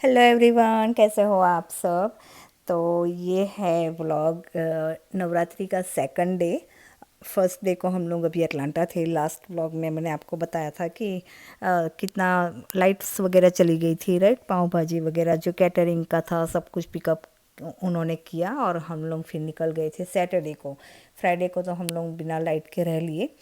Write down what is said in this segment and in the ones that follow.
Hello everyone, कैसे हो आप सब। तो ये है व्लॉग नवरात्रि का सेकंड डे। फर्स्ट डे को हम लोग अभी अटलांटा थे। लास्ट व्लॉग में मैंने आपको बताया था कि कितना लाइट्स वगैरह चली गई थी, राइट। पाव भाजी वगैरह जो कैटरिंग का था सब कुछ पिकअप उन्होंने किया और हम लोग फिर निकल गए थे सैटरडे को। फ्राइडे को तो हम लोग बिना लाइट के रह लिए।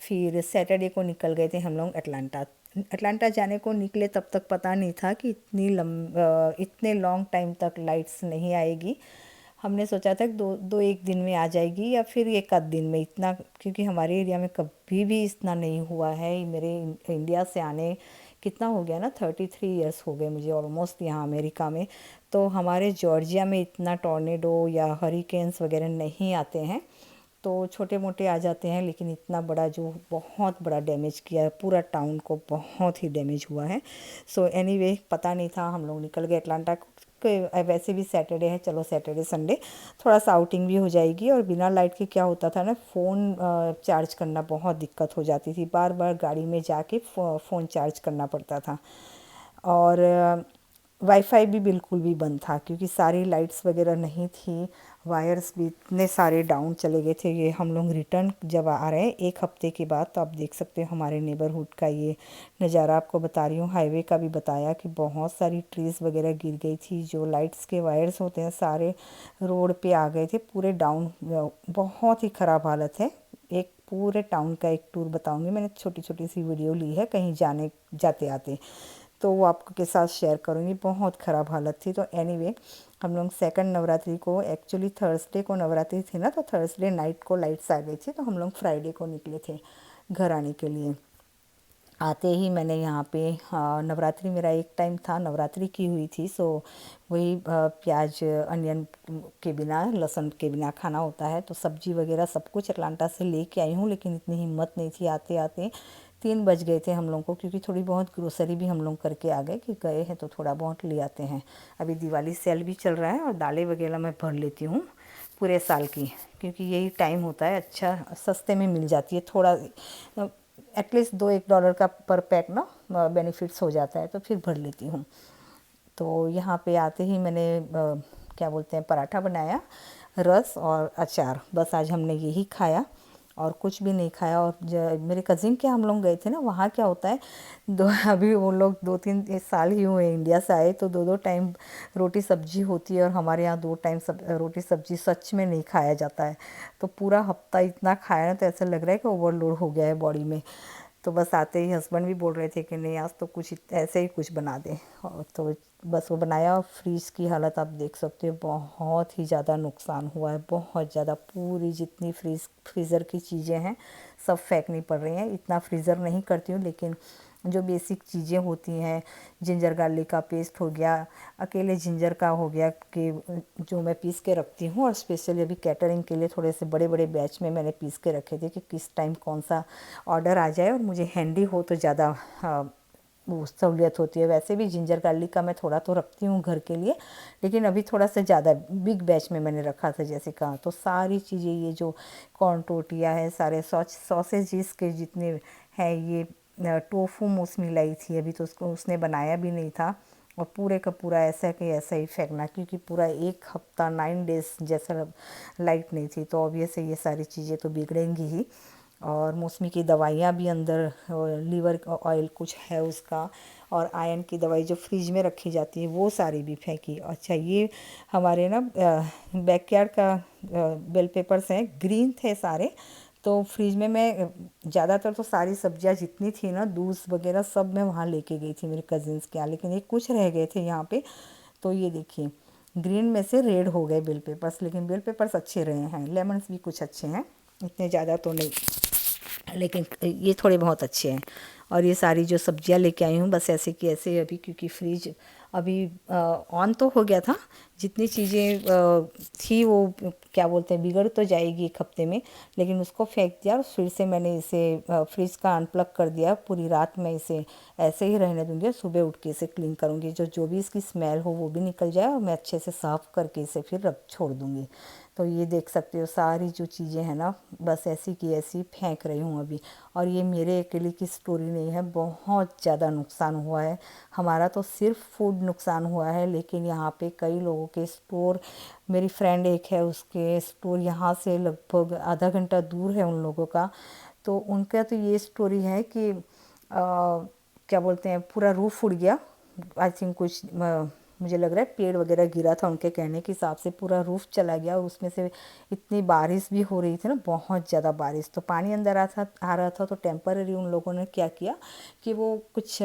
फिर सैटरडे को निकल गए थे हम लोग अटलांटा। अटलांटा जाने को निकले तब तक पता नहीं था कि इतने लॉन्ग टाइम तक लाइट्स नहीं आएगी। हमने सोचा था कि दो दो एक दिन में आ जाएगी या फिर एक आध दिन में इतना, क्योंकि हमारे एरिया में कभी भी इतना नहीं हुआ है। मेरे इंडिया से आने कितना हो गया ना, 33 ईयर्स हो गए मुझे ऑलमोस्ट यहाँ अमेरिका में। तो हमारे जॉर्जिया में इतना टॉर्नेडो या हरिकेन्स वगैरह नहीं आते हैं। तो छोटे मोटे आ जाते हैं, लेकिन इतना बड़ा जो बहुत बड़ा डैमेज किया है पूरा टाउन को, बहुत ही डैमेज हुआ है। सो एनीवे पता नहीं था, हम लोग निकल गए अटलांटा वैसे भी सैटरडे है, चलो सैटरडे संडे थोड़ा सा आउटिंग भी हो जाएगी। और बिना लाइट के क्या होता था ना, फ़ोन चार्ज करना बहुत दिक्कत हो जाती थी, बार बार गाड़ी में जाके फ़ोन चार्ज करना पड़ता था। और वाईफाई भी बिल्कुल भी बंद था क्योंकि सारी लाइट्स वगैरह नहीं थी। वायर्स भी इतने सारे डाउन चले गए थे। ये हम लोग रिटर्न जब आ रहे हैं एक हफ्ते के बाद, तो आप देख सकते हो हमारे नेबरहुड का ये नज़ारा। आपको बता रही हूँ, हाईवे का भी बताया कि बहुत सारी ट्रीज़ वगैरह गिर गई थी। जो लाइट्स के वायर्स होते हैं सारे रोड पे आ गए थे, पूरे डाउन। बहुत ही ख़राब हालत है। एक पूरे टाउन का एक टूर बताऊंगी, मैंने छोटी छोटी सी वीडियो ली है कहीं जाने जाते आते, तो वो आपको के साथ शेयर करूँगी। बहुत ख़राब हालत थी। तो एनीवे हम लोग सेकंड नवरात्रि को, एक्चुअली थर्सडे को नवरात्रि थी ना, तो थर्सडे नाइट को लाइट्स आ गई थी, तो हम लोग फ्राइडे को निकले थे घर आने के लिए। आते ही मैंने यहाँ पे, नवरात्रि मेरा एक टाइम था, नवरात्रि की हुई थी। सो वही प्याज अनियन के बिना, लहसुन के बिना खाना होता है। तो सब्जी वगैरह सब कुछ अटलांटा से लेके आई हूँ, लेकिन इतनी हिम्मत नहीं थी। आते आते 3 बज गए थे हम लोग को, क्योंकि थोड़ी बहुत ग्रोसरी भी हम लोग करके आ गए कि गए हैं तो थोड़ा बहुत ले आते हैं। अभी दिवाली सेल भी चल रहा है और दालें वगैरह मैं भर लेती हूँ पूरे साल की, क्योंकि यही टाइम होता है, अच्छा सस्ते में मिल जाती है। थोड़ा एटलीस्ट $2-1 का पर पैक ना बेनिफिट्स हो जाता है, तो फिर भर लेती हूँ। तो यहाँ पे आते ही मैंने क्या बोलते हैं, पराठा बनाया, रस और अचार, बस आज हमने यही खाया और कुछ भी नहीं खाया। और मेरे कज़िन के हम लोग गए थे ना, वहाँ क्या होता है, दो अभी वो लोग 2-3 साल ही हुए इंडिया से आए, तो 2-2 टाइम रोटी सब्जी होती है और हमारे यहाँ 2 टाइम रोटी सब्जी सच में नहीं खाया जाता है। तो पूरा हफ्ता इतना खाया ना, तो ऐसा लग रहा है कि ओवरलोड हो गया है बॉडी में। तो बस आते ही हस्बैंड भी बोल रहे थे कि नहीं आज तो कुछ ऐसे ही कुछ बना दे, और तो बस वो बनाया। और फ्रीज की हालत आप देख सकते हो, बहुत ही ज़्यादा नुकसान हुआ है, बहुत ज़्यादा। पूरी जितनी फ्रीज़र की चीज़ें हैं सब फेंकनी पड़ रही हैं। इतना फ्रीज़र नहीं करती हूँ, लेकिन जो बेसिक चीज़ें होती हैं, जिंजर गार्लिक का पेस्ट हो गया, अकेले जिंजर का हो गया, कि जो मैं पीस के रखती हूँ। और स्पेशली अभी कैटरिंग के लिए थोड़े से बड़े बड़े बैच में मैंने पीस के रखे थे कि किस टाइम कौन सा ऑर्डर आ जाए और मुझे हैंडी हो तो ज़्यादा वो सहूलियत होती है। वैसे भी जिंजर गार्लिक का मैं थोड़ा तो रखती हूँ घर के लिए, लेकिन अभी थोड़ा सा ज़्यादा बिग बैच में मैंने रखा था जैसे कहा। तो सारी चीज़ें, ये जो कॉर्न टोटिया है, सारे सॉसेजिस के जितने हैं, ये टोफू मौसमी लाई थी अभी, तो उसको उसने बनाया भी नहीं था। और पूरे का पूरा ऐसा कि ऐसा ही फेंकना, क्योंकि पूरा एक हफ्ता 9 डेज जैसा लाइट नहीं थी, तो ऑब्वियस है ये सारी चीज़ें तो बिगड़ेंगी ही। और मौसमी की दवाइयाँ भी अंदर, लीवर ऑयल कुछ है उसका, और आयरन की दवाई जो फ्रिज में रखी जाती है वो सारी भी फेंकी। अच्छा, ये हमारे ना बैकयार्ड का बेल पेपर्स हैं, ग्रीन थे सारे। तो फ्रिज में मैं ज़्यादातर तो सारी सब्जियां जितनी थी ना, दूध वगैरह सब मैं वहाँ लेके गई थी मेरे कज़िन्स के यहाँ, लेकिन ये कुछ रह गए थे यहाँ पे। तो ये देखिए, ग्रीन में से रेड हो गए बेल पेपर्स, लेकिन बेल पेपर्स अच्छे रहे हैं। लेमन्स भी कुछ अच्छे हैं, इतने ज़्यादा तो नहीं, लेकिन ये थोड़े बहुत अच्छे हैं। और ये सारी जो सब्जियां लेके आई हूँ बस ऐसे कि ऐसे अभी, क्योंकि फ्रिज अभी ऑन तो हो गया था। जितनी चीज़ें थी वो क्या बोलते हैं, बिगड़ तो जाएगी एक हफ्ते में, लेकिन उसको फेंक दिया और फिर से मैंने इसे फ्रिज का अनप्लग कर दिया। पूरी रात मैं इसे ऐसे ही रहने दूंगी और सुबह उठ के इसे क्लीन करूँगी, जो जो भी इसकी स्मेल हो वो भी निकल जाए और मैं अच्छे से साफ़ करके इसे फिर रख छोड़ दूँगी। तो ये देख सकते हो सारी जो चीज़ें हैं ना, बस ऐसी की ऐसी फेंक रही हूँ अभी। और ये मेरे अकेले की स्टोरी नहीं है, बहुत ज़्यादा नुकसान हुआ है। हमारा तो सिर्फ फूड नुकसान हुआ है, लेकिन यहाँ पे कई लोगों के स्टोर, मेरी फ्रेंड एक है, उसके स्टोर यहाँ से लगभग आधा घंटा दूर है उन लोगों का। तो उनका तो ये स्टोरी है कि क्या बोलते हैं, पूरा रूफ उड़ गया। आई थिंक कुछ मुझे लग रहा है पेड़ वगैरह गिरा था, उनके कहने के हिसाब से पूरा रूफ चला गया। और उसमें से इतनी बारिश भी हो रही थी ना, बहुत ज़्यादा बारिश, तो पानी अंदर आ रहा था। तो टेम्पररी उन लोगों ने क्या किया कि वो कुछ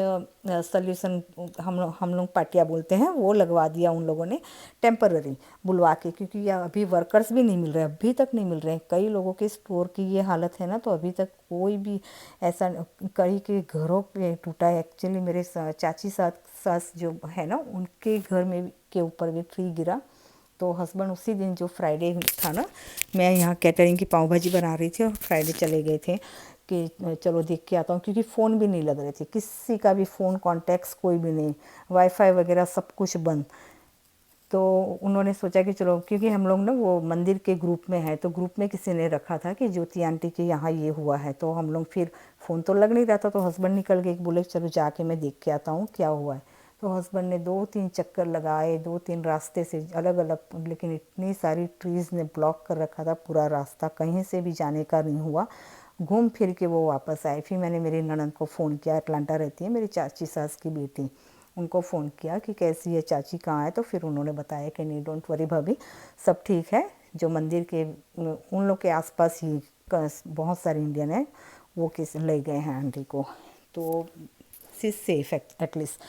सल्यूशन, हम लोग पाटिया बोलते हैं, वो लगवा दिया उन लोगों ने टेम्पररी बुलवा के, क्योंकि ये अभी वर्कर्स भी नहीं मिल रहे, अभी तक नहीं मिल रहे हैं। कई लोगों के स्टोर की ये हालत है ना, तो अभी तक कोई भी ऐसा, कई के घरों पे टूटा है। एक्चुअली मेरे चाची सास जो है ना, उनके घर में के ऊपर भी ट्री गिरा। तो हस्बैंड उसी दिन, जो फ्राइडे था ना, मैं यहाँ कैटरिंग की पाव भाजी बना रही थी और फ्राइडे चले गए थे कि चलो देख के आता हूँ, क्योंकि फ़ोन भी नहीं लग रहे थे, किसी का भी फ़ोन कॉन्टैक्ट्स कोई भी नहीं, वाईफाई वगैरह सब कुछ बंद। तो उन्होंने सोचा कि चलो, क्योंकि हम लोग ना वो मंदिर के ग्रुप में है, तो ग्रुप में किसी ने रखा था कि ज्योति आंटी के यहाँ ये हुआ है। तो हम लोग फिर, फ़ोन तो लग नहीं रहा था, तो हस्बैंड निकल गए, बोले चलो जाके मैं देख के आता हूँ क्या हुआ है। तो हस्बैंड ने 2-3 चक्कर लगाए, 2-3 रास्ते से अलग अलग, लेकिन इतनी सारी ट्रीज़ ने ब्लॉक कर रखा था पूरा रास्ता, कहीं से भी जाने का नहीं हुआ। घूम फिर के वो वापस आए। फिर मैंने मेरी ननद को फ़ोन किया, अटलांटा रहती है मेरी चाची सास की बेटी, उनको फ़ोन किया कि कैसी है चाची, कहाँ है। तो फिर उन्होंने बताया कि नहीं, डोंट वरी भाभी, सब ठीक है। जो मंदिर के उन लोग के आसपास ही बहुत सारे इंडियन हैं, वो किस ले गए हैं आंटी को, तो सी सेफ एटलीस्ट।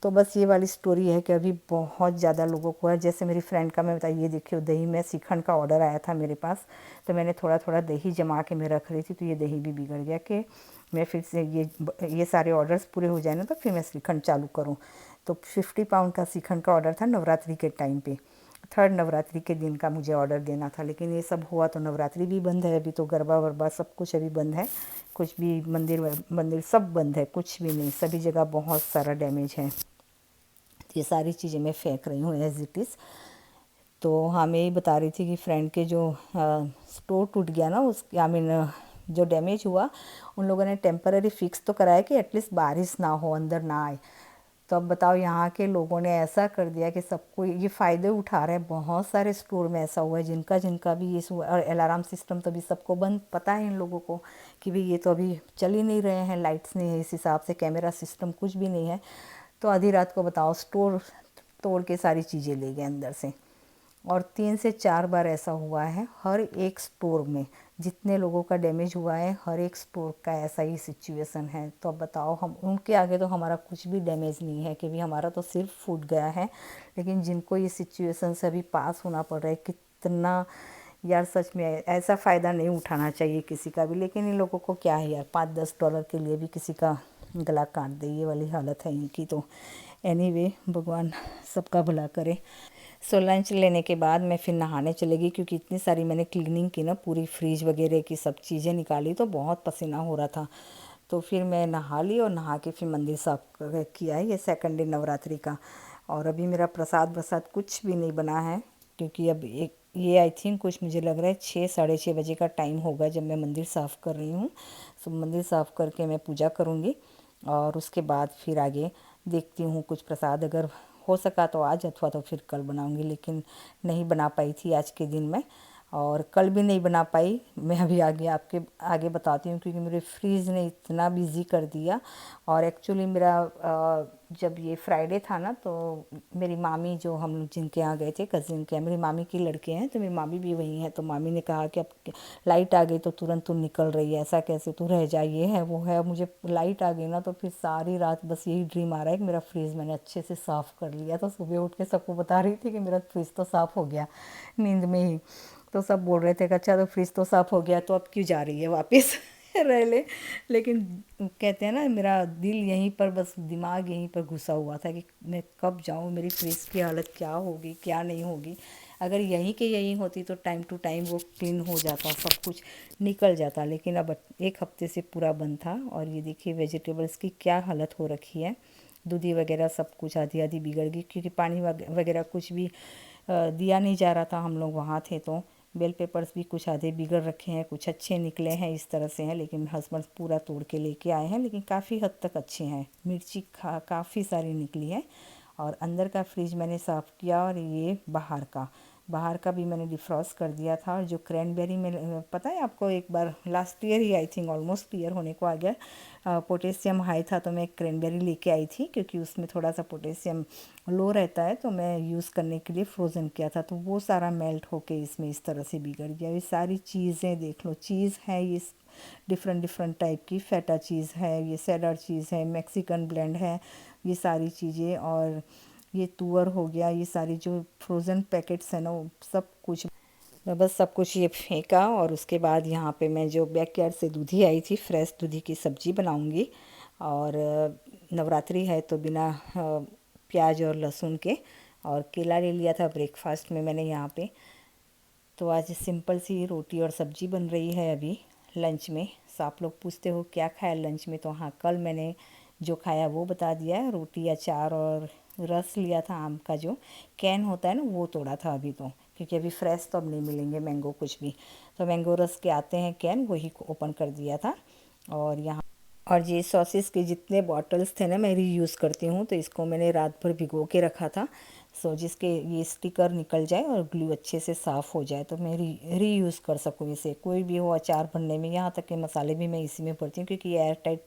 तो बस ये वाली स्टोरी है कि अभी बहुत ज़्यादा लोगों को है। जैसे मेरी फ्रेंड का मैं बताइए, ये देखिए दही में श्रीखंड का ऑर्डर आया था मेरे पास, तो मैंने थोड़ा थोड़ा दही जमा के मैं रख रही थी, तो ये दही भी बिगड़ गया कि मैं फिर से ये सारे ऑर्डर्स पूरे हो जाए ना, तो फिर मैं श्रीखंड चालू करूँ। तो 50 पाउंड का श्रीखंड का ऑर्डर था नवरात्रि के टाइम पे, थर्ड नवरात्रि के दिन का मुझे ऑर्डर देना था, लेकिन ये सब हुआ तो नवरात्रि भी बंद है अभी, तो गरबा वरबा सब कुछ अभी बंद है, कुछ भी मंदिर सब बंद है, कुछ भी नहीं, सभी जगह बहुत सारा डैमेज है। ये सारी चीज़ें मैं फेंक रही हूँ एज इट इज़। तो हाँ, मैं यही बता रही थी कि फ्रेंड के जो स्टोर टूट गया ना, उस आई मीन जो डैमेज हुआ, उन लोगों ने टेम्पररी फिक्स तो कराया कि एटलीस्ट बारिश ना हो, अंदर ना आए। तो अब बताओ, यहाँ के लोगों ने ऐसा कर दिया कि सबको ये फ़ायदे उठा रहे हैं। बहुत सारे स्टोर में ऐसा हुआ है, जिनका भी ये और अलार्म सिस्टम तो अभी सबको बंद, पता है इन लोगों को कि भाई ये तो अभी चल ही नहीं रहे हैं, लाइट्स नहीं है इस हिसाब से, कैमरा सिस्टम कुछ भी नहीं है। तो आधी रात को बताओ, स्टोर तोड़ के सारी चीज़ें ले गए अंदर से। और 3 से 4 बार ऐसा हुआ है, हर एक स्टोर में जितने लोगों का डैमेज हुआ है, हर एक स्टोर का ऐसा ही सिचुएशन है। तो अब बताओ, हम उनके आगे तो हमारा कुछ भी डैमेज नहीं है, कि भी हमारा तो सिर्फ फूट गया है। लेकिन जिनको ये सिचुएशन से अभी पास होना पड़ रहा है, कितना यार, सच में ऐसा फ़ायदा नहीं उठाना चाहिए किसी का भी। लेकिन इन लोगों को क्या है यार, $5-10 के लिए भी किसी का गला काट दे, ये वाली हालत है इनकी। तो एनीवे, भगवान सबका भला करे। सो लंच लेने के बाद मैं फिर नहाने चली गई, क्योंकि इतनी सारी मैंने क्लीनिंग की ना, पूरी फ्रीज वगैरह की सब चीज़ें निकाली, तो बहुत पसीना हो रहा था। तो फिर मैं नहा ली, और नहा के फिर मंदिर साफ किया है, ये सेकंड डे नवरात्रि का। और अभी मेरा प्रसाद वसाद कुछ भी नहीं बना है, क्योंकि अब एक ये आई थिंक कुछ मुझे लग रहा है 6-6:30 बजे का टाइम होगा जब मैं मंदिर साफ़ कर रही हूँ। सो मंदिर साफ़ करके मैं पूजा करूँगी, और उसके बाद फिर आगे देखती हूँ, कुछ प्रसाद अगर हो सका तो आज, अथवा तो फिर कल बनाऊंगी। लेकिन नहीं बना पाई थी आज के दिन में, और कल भी नहीं बना पाई। मैं अभी आगे आपके आगे बताती हूँ, क्योंकि मेरे फ्रीज़ ने इतना बिज़ी कर दिया। और एक्चुअली मेरा जब ये फ्राइडे था ना, तो मेरी मामी, जो हम लोग जिनके यहाँ गए थे, कज़िन के, मेरी मामी की लड़के हैं, तो मेरी मामी भी वही है। तो मामी ने कहा कि अब लाइट आ गई तो तुरंत तू निकल रही है, ऐसा कैसे, तू रह जा, ये है वो है। मुझे लाइट आ गई ना, तो फिर सारी रात बस यही ड्रीम आ रहा है कि मेरा फ्रीज़ मैंने अच्छे से साफ़ कर लिया। तो सुबह उठ के सबको बता रही थी कि मेरा फ्रीज़ तो साफ़ हो गया नींद में ही। तो सब बोल रहे थे कि अच्छा, तो फ्रिज तो साफ़ हो गया, तो अब क्यों जा रही है वापस रह ले। लेकिन कहते हैं ना, मेरा दिल यहीं पर, बस दिमाग यहीं पर घुसा हुआ था कि मैं कब जाऊँ, मेरी फ्रिज की हालत क्या होगी क्या नहीं होगी। अगर यहीं के यहीं होती तो टाइम टू टाइम वो क्लीन हो जाता, सब कुछ निकल जाता। लेकिन अब 1 हफ्ते से पूरा बंद था। और ये देखिए वेजिटेबल्स की क्या हालत हो रखी है, दूधी वगैरह सब कुछ आधी आधी बिगड़ गई, क्योंकि पानी वगैरह कुछ भी दिया नहीं जा रहा था। हम लोग वहाँ थे तो बेल पेपर्स भी कुछ आधे बिगड़ रखे हैं, कुछ अच्छे निकले हैं, इस तरह से हैं, लेकिन हस्बैंड पूरा तोड़ के लेके आए हैं, लेकिन काफ़ी हद तक अच्छे हैं। मिर्ची काफ़ी सारी निकली है। और अंदर का फ्रिज मैंने साफ़ किया, और ये बाहर का भी मैंने डिफ्रॉस्ट कर दिया था। और जो क्रैनबेरी में पता है आपको, एक बार लास्ट ईयर ही आई थिंक, ऑलमोस्ट ईयर होने को आ गया, पोटेशियम हाई था तो मैं एक क्रैनबेरी लेके आई थी, क्योंकि उसमें थोड़ा सा पोटेशियम लो रहता है, तो मैं यूज़ करने के लिए फ्रोज़न किया था, तो वो सारा मेल्ट होके इसमें इस तरह से बिगड़ गया। ये सारी चीज़ें देख लो, चीज़ है ये डिफरेंट डिफरेंट टाइप की, फेटा चीज़ है, ये सेडर चीज़ है, मैक्सिकन ब्लेंड है, ये सारी चीज़ें। और ये तुअर हो गया, ये सारी जो फ्रोज़न पैकेट्स हैं ना, वो सब कुछ मैं बस सब कुछ ये फेंका। और उसके बाद यहाँ पे मैं जो बैकयार्ड से दूधी आई थी, फ्रेश दूधी की सब्ज़ी बनाऊँगी। और नवरात्रि है तो बिना प्याज और लहसुन के। और केला ले लिया था ब्रेकफास्ट में मैंने यहाँ पे। तो आज सिंपल सी रोटी और सब्ज़ी बन रही है अभी लंच में। सो आप लोग पूछते हो क्या खाया लंच में, तो हाँ, कल मैंने जो खाया वो बता दिया है। रोटी, अचार और रस लिया था, आम का जो कैन होता है ना, वो तोड़ा था अभी, तो क्योंकि अभी फ्रेश तो अब नहीं मिलेंगे मैंगो कुछ भी, तो मैंगो रस के आते हैं कैन, वही ओपन कर दिया था। और यहाँ और ये सॉसेस के जितने बॉटल्स थे ना, मैं रीयूज़ करती हूँ, तो इसको मैंने रात भर भिगो के रखा था, सो जिसके ये स्टिकर निकल जाए और ग्लू अच्छे से साफ़ हो जाए, तो मैं रीयूज़ कर सकूँ इसे, कोई भी हो अचार भरने में। यहाँ तक के मसाले भी मैं इसी में भरती हूँ, क्योंकि एयर टाइट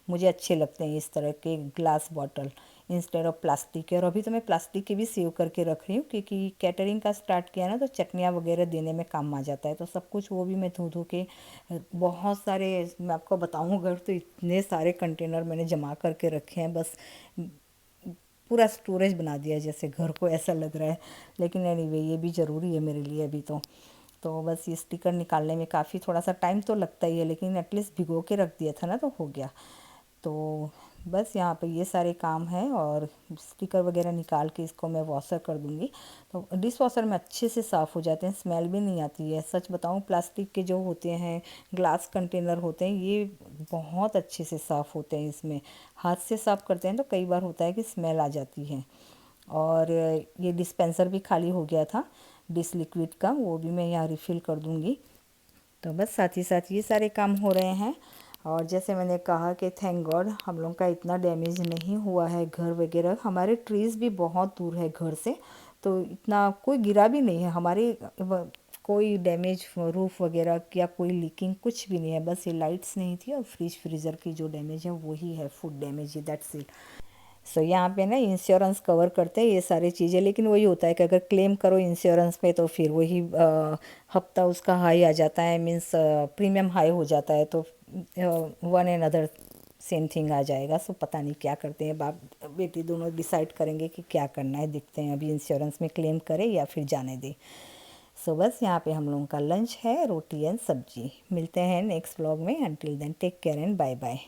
मुझे अच्छे लगते हैं इस तरह के glass bottle instead of plastic के। और अभी तो मैं प्लास्टिक के भी सेव करके रख रही हूँ, क्योंकि कैटरिंग का स्टार्ट किया ना, तो चटनियाँ वगैरह देने में काम आ जाता है, तो सब कुछ वो भी मैं धो धो के बहुत सारे, मैं आपको बताऊँ घर तो इतने सारे कंटेनर मैंने जमा करके रखे हैं, बस पूरा स्टोरेज बना दिया जैसे घर को, ऐसा लग रहा है। लेकिन एनीवे ये भी ज़रूरी है मेरे लिए अभी तो बस ये स्टिकर निकालने में काफ़ी थोड़ा सा टाइम तो लगता ही है, लेकिन एटलीस्ट भिगो के रख दिया था ना, तो हो गया। तो बस यहाँ पे ये सारे काम हैं, और स्टिकर वगैरह निकाल के इसको मैं वॉशर कर दूँगी, तो डिश वॉशर में अच्छे से साफ़ हो जाते हैं, स्मेल भी नहीं आती है। सच बताऊँ, प्लास्टिक के जो होते हैं, ग्लास कंटेनर होते हैं, ये बहुत अच्छे से साफ़ होते हैं। इसमें हाथ से साफ़ करते हैं तो कई बार होता है कि स्मेल आ जाती है। और ये डिस्पेंसर भी खाली हो गया था डिश लिक्विड का, वो भी मैं यहाँ रिफ़िल कर दूँगी। तो बस साथ ही साथ ये सारे काम हो रहे हैं। और जैसे मैंने कहा कि थैंक गॉड हम लोग का इतना डैमेज नहीं हुआ है घर वगैरह। हमारे ट्रीज़ भी बहुत दूर है घर से, तो इतना कोई गिरा भी नहीं है हमारे, कोई डैमेज रूफ वगैरह या कोई लीकिंग कुछ भी नहीं है। बस ये लाइट्स नहीं थी और फ्रीज़र की जो डैमेज है वही है, फूड डैमेज, दैट्स इट। सो यहाँ पे ना इंश्योरेंस कवर करते हैं ये सारी चीज़ें, लेकिन वही होता है कि अगर क्लेम करो इंश्योरेंस पे तो फिर वही हफ्ता उसका हाई आ जाता है, मीन्स प्रीमियम हाई हो जाता है, तो one and other same thing आ जाएगा। सो पता नहीं क्या करते हैं, बाप बेटी दोनों डिसाइड करेंगे कि क्या करना है, देखते हैं अभी इंश्योरेंस में क्लेम करें या फिर जाने दें। सो बस यहाँ पे हम लोगों का लंच है, रोटी एंड सब्जी। मिलते हैं नेक्स्ट व्लॉग में, until then take care and bye bye.